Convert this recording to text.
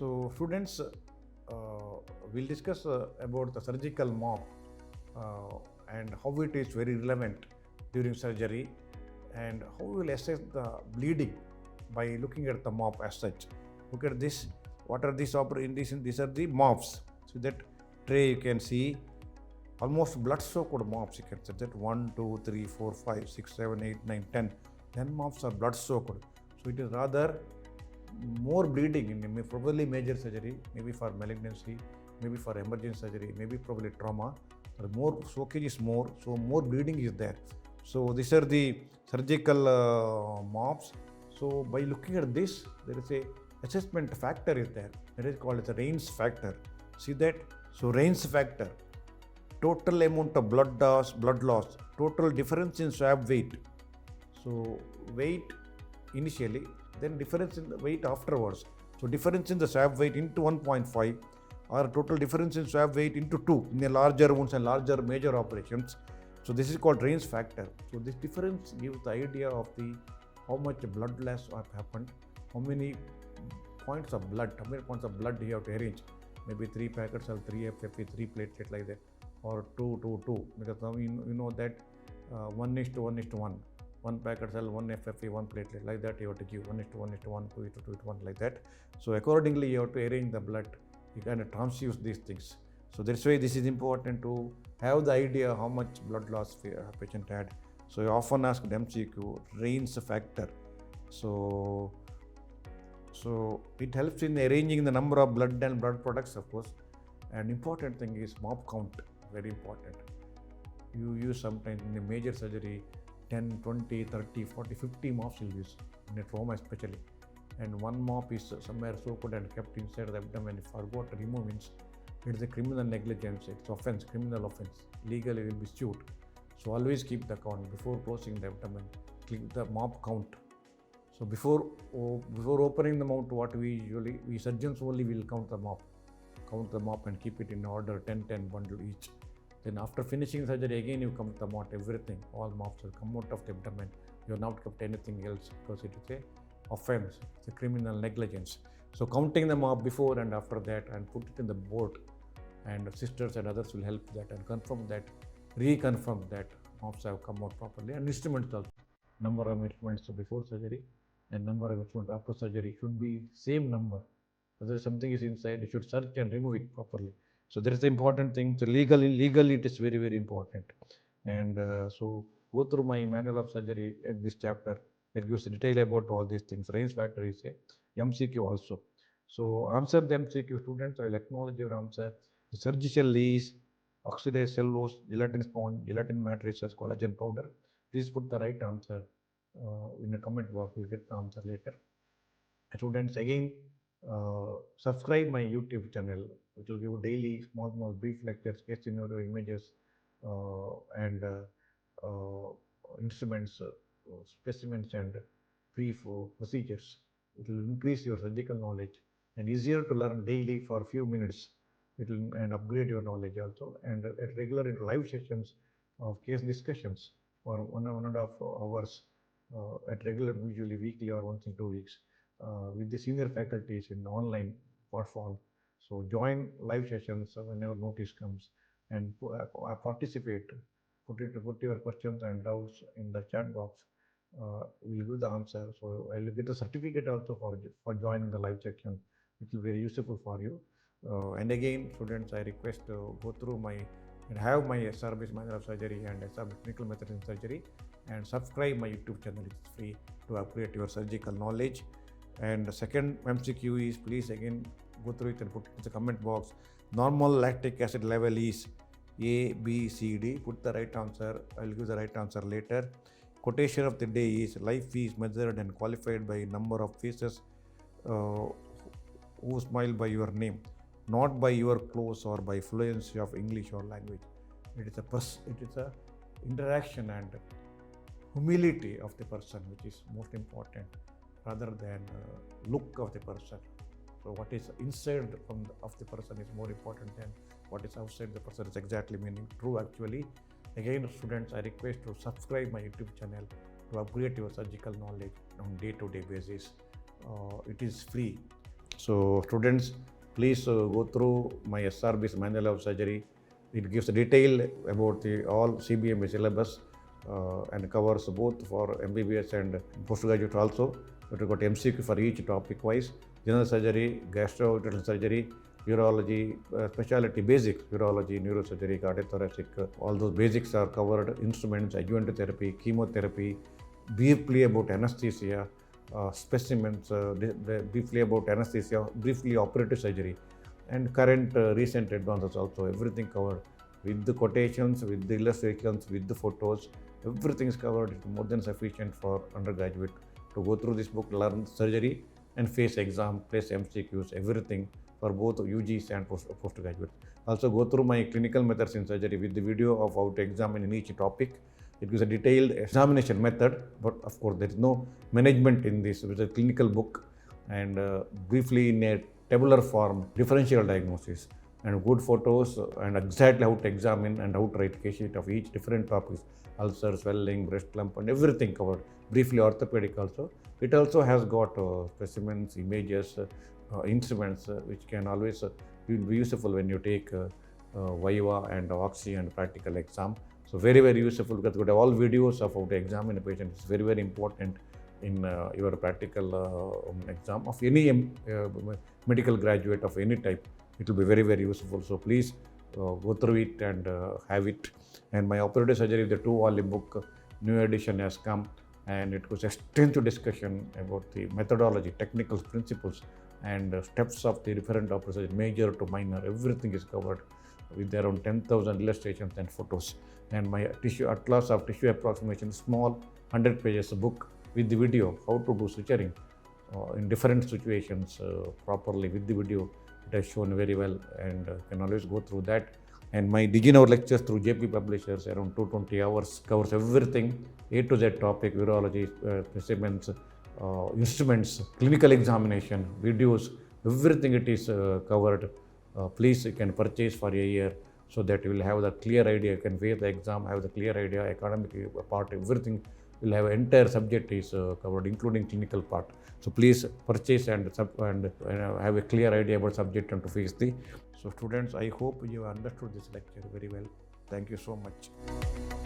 So students, we'll discuss about the surgical mop and how it is very relevant during surgery, and how we will assess the bleeding by looking at the mop as such. Look at this. What are these these are the mops. So that tray you can see almost blood-soaked mops. You can see that 1, 2, 3, 4, 5, 6, 7, 8, 9, 10. 10 mops are blood-soaked. So it is rather more bleeding in probably major surgery, maybe for malignancy, maybe for emergency surgery, maybe probably trauma. But more soakage is more, so more bleeding is there. So these are the surgical mops. So by looking at this, there is a assessment factor is there. That is called as a Raines factor. See that? So Raines factor, total amount of blood loss, total difference in swab weight. So weight initially, then difference in the weight afterwards. So difference in the swab weight into 1.5, or total difference in swab weight into 2 in the larger wounds and larger major operations. So this is called Raines factor. So this difference gives the idea of the how much blood loss have happened, how many points of blood you have to arrange. Maybe 3 packets or 3 FFP, 3 platelet like that, or 2, 2, 2. Because now you know that 1:1:1. 1 packet cell, 1 FFP, 1 platelet, like that you have to give 1:1:1, 2:1, like that. So accordingly you have to arrange the blood. You can transfuse these things. So that's why this is important to have the idea how much blood loss a patient had. So you often ask MCQ, Raines factor. So it helps in arranging the number of blood and blood products, of course. And important thing is mop count, very important. You use sometimes in a major surgery 10, 20, 30, 40, 50 mops you'll use, in a trauma especially. And one mop is somewhere soaked and kept inside the abdomen. If forgot to remove means it is a criminal negligence, it's offense, criminal offense. Legally will be sued. So always keep the count before closing the abdomen. Keep the mop count. So before opening the mouth, what we surgeons only will count the mop and keep it in order, 10 bundle each. Then after finishing surgery, again you count the mop, everything, all mops will come out of the abdomen. You have not kept anything else because it is a offense, it's a criminal negligence. So counting the mop before and after that, and put it in the board, and sisters and others will help that and confirm that, reconfirm that mops have come out properly. And instruments also, number of instruments before surgery and number of instruments after surgery should be same number. Whether something is inside, you should search and remove it properly. So there is the important thing. So legally it is very, very important. And so go through my manual of surgery in this chapter. It gives detail about all these things. Raines factor is a MCQ also. So answer the MCQ, students. I will acknowledge your answer. The surgical lease, oxidized cellulose, gelatin sponge, gelatin matrices, collagen powder. Please put the right answer in the comment box. You will get the answer later. Students, again, subscribe my YouTube channel, which will give daily small brief lectures, case scenario images, and instruments, specimens, and brief procedures. It will increase your surgical knowledge and easier to learn daily for a few minutes. It will and upgrade your knowledge also. And at regular live sessions of case discussions for 1.5 hours at regular, usually weekly or once in 2 weeks. With the senior faculties in online platform. So join live sessions whenever notice comes and participate. Put your questions and doubts in the chat box. We'll give the answer. So I will get a certificate also for joining the live section. It will be very useful for you. And again, students, I request to go through and have my SRB manual of surgery and SRB clinical methods in surgery, and subscribe my YouTube channel. It's free to upgrade your surgical knowledge. And the second MCQ is, please again go through it and put it in the comment box. Normal lactic acid level is A, B, C, D. Put the right answer. I will give the right answer later. Quotation of the day is, life is measured and qualified by number of faces who smile by your name, not by your clothes or by fluency of English or language. It is a interaction and humility of the person which is most important, rather than look of the person. So what is inside of the person is more important than what is outside the person. Is exactly meaning true actually. Again, students, I request to subscribe my YouTube channel to upgrade your surgical knowledge on day-to-day basis. It is free. So students, please go through my SRB's manual of surgery. It gives detail about the all CBMA syllabus and covers both for MBBS and postgraduate also. But we got MCQ for each topic wise: general surgery, gastrointestinal surgery, urology, specialty basics, urology, neurosurgery, cardiothoracic, all those basics are covered. Instruments, adjuvant therapy, chemotherapy, briefly about anesthesia, specimens, briefly about anesthesia, briefly operative surgery, and current recent advances also. Everything covered with the quotations, with the illustrations, with the photos. Everything is covered. It's more than sufficient for undergraduate to go through this book, learn surgery, and face exam, face MCQs, everything for both UGs and postgraduates. Also go through my clinical methods in surgery with the video of how to examine in each topic. It gives a detailed examination method, but of course there is no management in this. It's a clinical book, and briefly in a tabular form, differential diagnosis, and good photos, and exactly how to examine and how to write case sheet of each different topics: ulcer, swelling, breast lump, and everything covered. Briefly orthopedic also. It also has got specimens, images, instruments, which can always be useful when you take Viva and Oxy and practical exam. So very, very useful, because we have all videos of how to examine a patient. It's very, very important in your practical exam of any medical graduate of any type. It will be very, very useful. So please go through it and have it. And my operative surgery, the 2-volume book, new edition has come, and it was extensive discussion about the methodology, technical principles, and steps of the different operative surgery, major to minor. Everything is covered with around 10,000 illustrations and photos. And my tissue atlas of tissue approximation, small 100 pages book with the video, how to do suturing in different situations properly with the video. It has shown very well, and can always go through that. And my DigiNow lectures through JP Publishers, around 220 hours, covers everything, A to Z topic, urology, specimens, instruments, clinical examination, videos, everything it is covered. Please, you can purchase for a year, so that you will have the clear idea. You can face the exam, have the clear idea, academic part, everything. You'll have entire subject is covered, including clinical part. So please purchase and have a clear idea about subject and to face the. So students, I hope you have understood this lecture very well. Thank you so much.